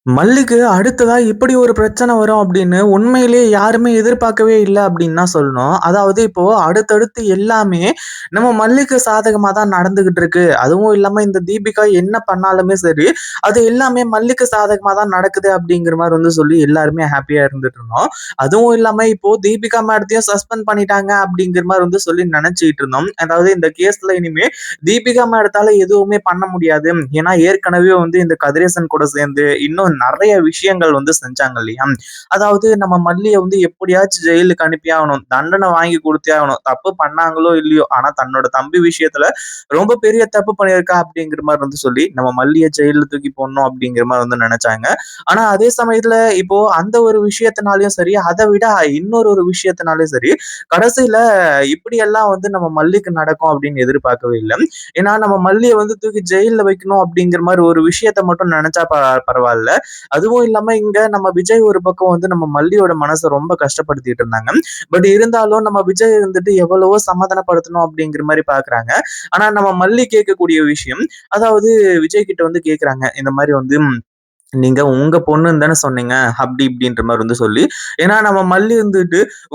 மல்லிக்கு அடுத்ததா இப்படி ஒரு பிரச்சனை வரும் அப்படின்னு உண்மையிலேயே யாருமே எதிர்பார்க்கவே இல்ல அப்படின்னு தான் சொல்லணும். அதாவது இப்போ அடுத்தடுத்து எல்லாமே நம்ம மல்லிக்கு சாதகமா தான் நடந்துகிட்டு இருக்கு. அதுவும் இல்லாம இந்த தீபிகா என்ன பண்ணாலுமே சரி, அது எல்லாமே மல்லிக்கு சாதகமா தான் நடக்குது அப்படிங்கிற மாரி சொல்லி எல்லாருமே ஹேப்பியா இருந்துட்டு இருந்தோம். அதுவும் இல்லாம இப்போ தீபிகா மேடத்தையும் சஸ்பெண்ட் பண்ணிட்டாங்க அப்படிங்கிற மாரி சொல்லி நினைச்சுக்கிட்டு இருந்தோம். அதாவது இந்த கேஸ்ல இனிமே தீபிகா மேடத்தால எதுவுமே பண்ண முடியாது. ஏன்னா ஏற்கனவே இந்த கதிரேசன் கூட சேர்ந்து இன்னும் நெறைய விஷயங்கள் செஞ்சாங்க இல்லையா? அதாவது நம்ம மல்லிய எப்படியாச்சும் ஜெயிலுக்கு அனுப்பியே ஆகணும். தண்டனை வாங்கி குடுத்தே ஆகணும். தப்பு பண்ணாங்களோ இல்லையோ, ஆனா தன்னோட தம்பி விஷயத்துல ரொம்ப பெரிய தப்பு பண்ணியிருக்கா அப்படிங்கிற மாரி சொல்லி நம்ம மல்லிய ஜெயில்ல தூக்கி போடணும் அப்படிங்கிற மாரி நெனைச்சாங்க. ஆனா அதே சமயத்துல இப்போ அந்த ஒரு விஷயத்தினாலயும் சரி, அத விட இன்னொரு ஒரு விஷயத்தினாலயும் சரி, கடைசியில இப்படியெல்லாம் நம்ம மல்லிக்கு நடக்கும் அப்படின்னு எதிர்பார்க்கவே இல்ல. ஏன்னா நம்ம மல்லிய தூக்கி ஜெயில்ல வைக்கணும் அப்படிங்கிற மாரி ஒரு விஷயத்த மட்டும் நெனைச்சா பரவால்ல. அதுவும் இல்லாம இங்க நம்ம விஜய் ஒரு பக்கம் நம்ம மல்லியோட மனச ரொம்ப கஷ்டப்படுத்திட்டு இருந்தாங்க. பட் இருந்தாலும் நம்ம விஜய் எவ்வளவோ சமாதானப்படுத்தணும் அப்படிங்கிற மாரி பாக்குறாங்க. ஆனா நம்ம மல்லி கேட்கக்கூடிய விஷயம், அதாவது விஜய் கிட்ட கேக்குறாங்க. இந்த மாரி நீங்க உங்க பொண்ணுன்னு தானே சொன்னீங்க. அப்படி இப்படின்ற மாரி சொல்லி. ஏன்னா நம்ம மல்லி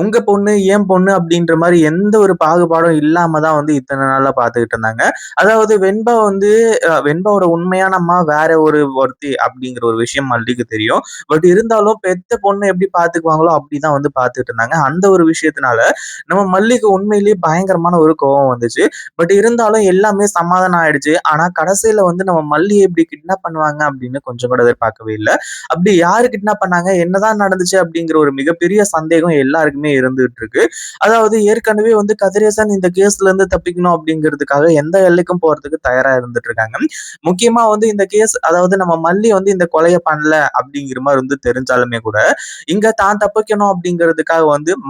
உங்க பொண்ணு, என் பொண்ணு அப்படின்ற மாரி எந்த ஒரு பாகுபாடும் இல்லாம தான் இத்தன நாளா பார்த்துக்கிட்டு இருந்தாங்க. அதாவது வெண்பா வெண்பாவோட உண்மையான அம்மா வேற ஒருத்தி அப்படிங்கிற ஒரு விஷயம் மல்லிக்கு தெரியும். பட் இருந்தாலும் பெத்த பொண்ண எப்படி பார்த்துக்குவாங்களோ அப்படிதான் பார்த்துட்டு இருந்தாங்க. அந்த ஒரு விஷயத்தினால நம்ம மல்லிக்கு உண்மையிலேயே பயங்கரமான ஒரு கோவம் வந்துச்சு. பட் இருந்தாலும் எல்லாமே சமாதானம் ஆயிடுச்சு. ஆனா கடைசியில நம்ம மல்லிய இப்படி கிட்னாப் பண்ணுவாங்க அப்படின்னு கொஞ்சம் கூட எதிர்பார்க்கவே இல்ல. அப்படி யாரு கிட்னாப் பண்ணாங்க? என்னதான் நடந்துச்சு? அப்படிங்கிற ஒரு மிகப்பெரிய சந்தேகம் எல்லாருக்குமே இருந்துட்டு இருக்கு. அதாவது ஏற்கனவே கதிரேசன் இந்த கேஸ்ல இருந்து தப்பிக்கணும் அப்படிங்கிறதுக்காக எந்த எல்லைக்கும் போறதுக்கு தயாரா இருந்துட்டு இருக்காங்க. முக்கியமா இந்த கேஸ் அதாவது நம்ம மல்லி இந்த கொலைய பண்ணல அப்படிங்கிற மாரி தெரிஞ்சாலுமே கூட, இங்க தான் தப்பிக்கணும் அப்படிங்கிறதுக்காக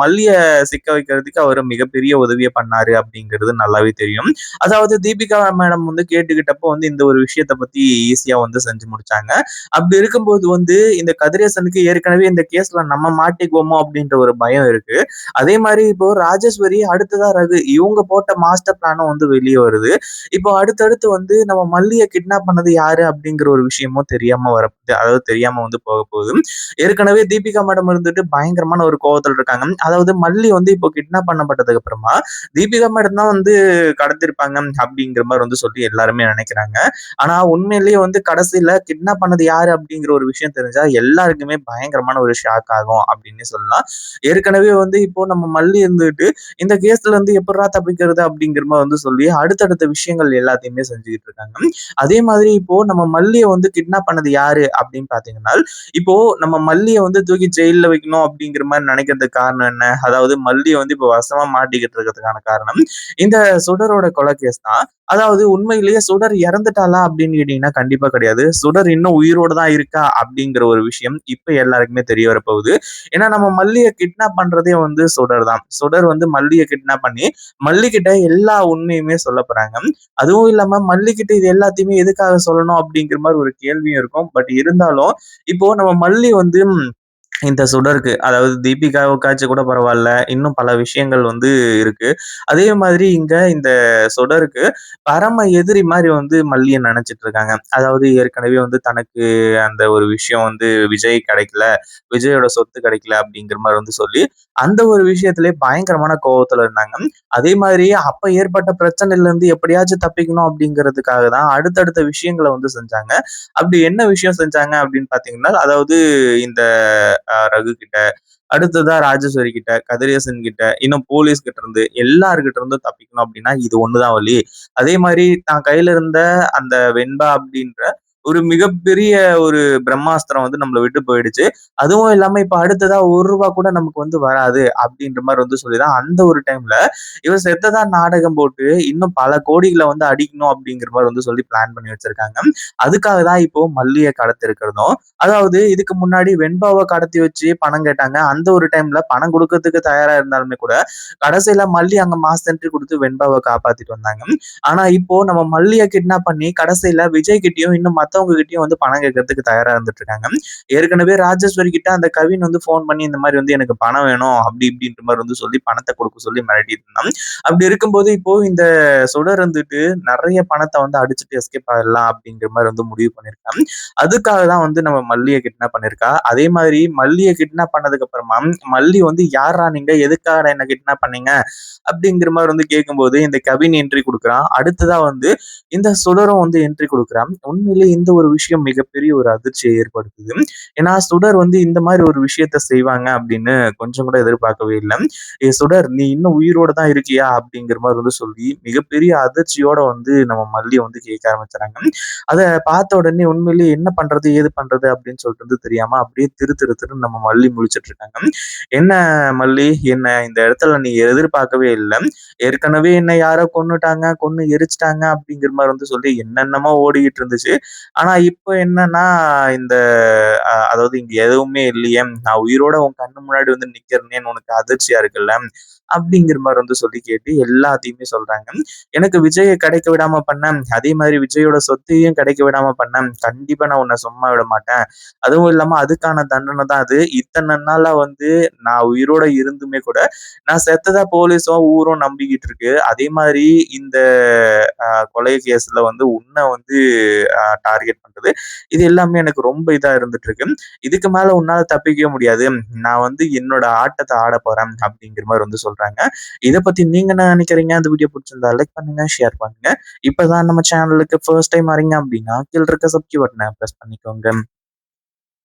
மல்லிய சிக்க வைக்கிறதுக்கு அவரு மிகப்பெரிய உதவிய பண்ணாரு அப்படிங்கிறது நல்லாவே தெரியும். அதாவது தீபிகா மேடம் கேட்டுக்கிட்டப்போ இந்த ஒரு விஷயத்த பத்தி ஈஸியா செஞ்சு முடிச்சாங்க. அப்படி இருக்கும்போது இந்த கதிரேசனுக்கு ஏற்கனவே இந்த கேஸ்ல நம்ம மாட்டிக்குவோமோ அப்படின்ற ஒரு பயம் இருக்கு. அதே மாரி இப்போ ராஜேஸ்வரி, அடுத்ததா ரகு இவங்க போட்ட மாஸ்டர் பிளானும் வெளிய வருது. இப்போ அடுத்தடுத்து நம்ம மல்லிய கிட்னாப் பண்ணது யாரு அப்படிங்கிற ஒரு விஷயமும் தெரியாம அதாவது தெரியாம போக போகுது. ஏற்கனவே தீபிகா மேடம் பயங்கரமான ஒரு கோவத்துல இருக்காங்க. அதாவது மல்லி இப்போ கிட்னாப் பண்ணப்பட்டதுக்கு அப்புறமா தீபிகா மேடம் தான் கடத்திருப்பாங்க அப்படிங்கிற மாரி சொல்லி எல்லாருமே நினைக்கிறாங்க. ஆனா உண்மையிலேயே கடைசியில கிட்னாப் பண்ணது யாரு அப்படிங்கிற ஒரு விஷயம் தெரிஞ்சா எல்லாருக்குமே பயங்கரமான ஒரு ஷாக் ஆகும் அப்படின்னு சொல்லலாம். ஏற்கனவே இப்போ நம்ம மல்லி இந்த கேஸ்ல எப்புட்றா தப்பிக்கிறது அப்படிங்கிற மாரி சொல்லி அடுத்தடுத்த விஷயங்கள் எல்லாத்தையுமே செஞ்சுகிட்டு இருக்காங்க. அதே மாதிரி இப்போ நம்ம மல்லிய கிட்னாப் பண்ணது யாரு அப்படின்னு பார்த்தீங்கன்னா, இப்போ நம்ம மல்லிய தூக்கி ஜெயில்ல வைக்கணும் அப்படிங்கிற மாரி நினைக்கிறதுக்கு காரணம் என்ன? அதாவது மல்லிய இப்போ வசமா மாட்டிக்கிட்டு இருக்கிறதுக்கான காரணம், இந்த சுடரோட கொலை கேஸ் தான். அதாவது உண்மையிலேயே சுடர் இறந்துட்டாளா அப்படின்னு கேட்டீங்கன்னா, கண்டிப்பா கிடையாது. சுடர் இன்னும் உயிரோட தான் இருக்கா அப்படிங்கிற ஒரு விஷயம் இப்ப எல்லாருக்குமே தெரிய வரப்போகுது. ஏன்னா நம்ம மல்லிய கிட்னாப் பண்றதே சுடர் தான். சுடர் மல்லிய கிட்னாப் பண்ணி, மல்லி கிட்ட எல்லா உண்மையுமே சொல்லப் போறாங்க. அதுவும் இல்லாம மல்லி கிட்ட இது எல்லாத்தையுமே எதுக்காக சொல்லணும் அப்படிங்கிற மாரி ஒரு கேள்வியும் இருக்கும். பட் இருந்தாலும், இப்போ நம்ம மல்லி இந்த சுடருக்கு அதாவது தீபிகாவுக்காச்சும் கூட பரவால்ல. இன்னும் பல விஷயங்கள் இருக்கு. அதே மாதிரி இங்க இந்த சுடருக்கு பரம எதிரி மாரி மல்லிய நெனச்சுட்டு இருக்காங்க. அதாவது ஏற்கனவே தனக்கு அந்த ஒரு விஷயம் விஜய் கிடைக்கல, விஜயோட சொத்து கிடைக்கல அப்படிங்கிற மாரி சொல்லி, அந்த ஒரு விஷயத்திலேயே பயங்கரமான கோவத்துல இருந்தாங்க. அதே மாதிரி அப்ப ஏற்பட்ட பிரச்சனையில இருந்து எப்படியாச்சும் தப்பிக்கணும் அப்படிங்கிறதுக்காக தான் அடுத்தடுத்த விஷயங்கள செஞ்சாங்க. அப்படி என்ன விஷயம் செஞ்சாங்க அப்படின்னு பார்த்தீங்கன்னா, அதாவது இந்த ரகு கிட்ட, அடுத்ததா ராஜேஸ்வரி கிட்ட, கதிரேசன் கிட்ட, இன்னும் போலீஸ் கிட்ட இருந்து எல்லார்கிட்ட இருந்தும் தப்பிக்கணும் அப்படின்னா, இது ஒண்ணுதான் வழி. அதே மாரி தான் கையில இருந்த அந்த வெண்பா அப்படின்ற ஒரு மிகப்பெரிய ஒரு பிரம்மாஸ்திரம் நம்மள விட்டு போயிடுச்சு. அதுவும் இல்லாம இப்ப அடுத்ததா ரூ. 1 கூட நமக்கு வராது அப்படின்ற மாரி சொல்லி தான் அந்த ஒரு டைம்ல இவர் செத்ததா நாடகம் போட்டு இன்னும் பல கோடிகள அடிக்கணும் அப்படிங்கிற மாரி சொல்லி பிளான் பண்ணி வச்சிருக்காங்க. அதுக்காக தான் இப்போ மல்லிய கடத்தியிருக்கிறதும், அதாவது இதுக்கு முன்னாடி வெண்பாவ கடத்தி வச்சு பணம் கேட்டாங்க. அந்த ஒரு டைம்ல பணம் குடுக்கறதுக்கு தயாரா இருந்தாலுமே கூட, கடைசியில மல்லி அங்க மாஸ் என்ட்ரி குடுத்து வெண்பாவ காப்பாத்திட்டு வந்தாங்க. ஆனா இப்போ நம்ம மல்லிய கிட்னாப் பண்ணி கடைசியில விஜய் கிட்டயும் இன்னும் மத்தவங்க கிட்டயும் வந்து பணம் கேட்கறதுக்கு தயாரா இருந்துட்டு இருக்காங்க. ஏற்கனவே ராஜேஸ்வரி கிட்ட அந்த கவின் வந்து ஃபோன் பண்ணி இந்த மாரி வந்து எனக்கு பணம் வேணும் அப்படி இப்படின்ற மாரி வந்து சொல்லி பணத்த குடுக்க சொல்லி மிரட்டிட்டு இருந்தான். அப்படி இருக்கும்போது இப்போ இந்த சுடர் வந்துட்டு நெறைய பணத்த வந்து அடிச்சுட்டு எஸ்கேப் ஆயிடலாம் அப்படிங்கிற மாரி வந்து முடிவு பண்ணியிருக்கான். அதுக்காக தான் வந்து நம்ம மல்லிய கிட்னாப் பண்ணியிருக்கா. அதே மாதிரி மல்லிய கிட்னாப் பண்ணதுக்கு அப்புறமா மல்லி வந்து யார்றா நீங்க? எதுக்காகடா என்ன கிட்னாப் பண்ணீங்க? அப்படிங்கிற மாரி வந்து கேட்கும்போது இந்த கவின் என்ட்ரி குடுக்குறான். அடுத்ததா வந்து இந்த சுடரும் வந்து என்ட்ரி குடுக்குறான். உண்மையிலேயே இந்த ஒரு விஷயம் மிகப்பெரிய ஒரு அதிர்ச்சிய ஏற்படுத்துது. ஏன்னா சுடர் வந்து இந்த மாரி ஒரு விஷயத்த செய்வாங்க அப்படின்னு கொஞ்சம் கூட எதிர்பார்க்கவே இல்ல. சுடர் நீ இன்னும் உயிரோட தான் இருக்கியா?" அப்படிங்கிற மாரி வந்து சொல்லி மிகப்பெரிய அதிர்ச்சியோட வந்து நம்ம மல்லிய வந்து கேட்க ஆரம்பிச்சுறாங்க. அத பார்த்த உடனே உண்மையிலேயே என்ன பண்றது? ஏது பண்றது? அப்படின்னு சொல்லிட்டு வந்து தெரியாம அப்படியே திரு திரு திருன்னு நம்ம மல்லி முழிச்சுட்டு இருக்காங்க. "என்ன மல்லி, என்ன இந்த இடத்துல நீ எதிர்பார்க்கவே இல்ல. ஏற்கனவே என்ன யாரோ கொன்னுட்டாங்க, கொன்னு எரிச்சுட்டாங்க" அப்படிங்கிற மாரி வந்து சொல்லி என்னென்னமோ ஓடிக்கிட்டு இருந்துச்சு. ஆனா இப்போ என்னன்னா, இந்த அதாவது இங்க எதுவுமே இல்லையே, நான் உயிரோட உன் கண்ணு முன்னாடி வந்து நிக்கிறேனேன்னு உனக்கு அதிர்ச்சியா இருக்குல்ல, அப்படிங்கிற மாரி வந்து சொல்லி கேட்டு எல்லாத்தையுமே சொல்றாங்க. எனக்கு விஜய கிடைக்க விடாம பண்ண, அதே மாதிரி விஜயோட சொத்தையும் கிடைக்க விடாம பண்ண, கண்டிப்பா நான் உன்ன சும்மா விட மாட்டேன். அதுவும் இல்லாம அதுக்கான தண்டனை தான் அது. இத்தன நாளா வந்து நான் உயிரோட இருந்துமே கூட, நான் செத்ததா போலீஸும், ஊரும் நம்பிக்கிட்டு இருக்கு. அதே மாதிரி இந்த கொலை கேஸ்ல வந்து உன்ன வந்து டார்கெட் பண்றது. இது எல்லாமே எனக்கு ரொம்ப இதா இருந்துட்டு இருக்கு. இதுக்கு மேல உன்னால தப்பிக்கவே முடியாது. நான் வந்து என்னோட ஆட்டத்த ஆடப் போறேன் அப்படிங்கிற மாரி வந்து சொல்றாங்க. இத பத்தி நீங்க என்ன நினைக்கிறீங்க? இந்த வீடியோ புடிச்சிருந்தா லைக் பண்ணுங்க, ஷேர் பண்ணுங்க. இப்பதான் நம்ம சேனலுக்கு ஃபர்ஸ்ட் டைம் வரீங்க அப்படின்னா, கீழ இருக்க சப்ஸ்கிரைப் பட்டன பிரஸ் பண்ணிக்கோங்க.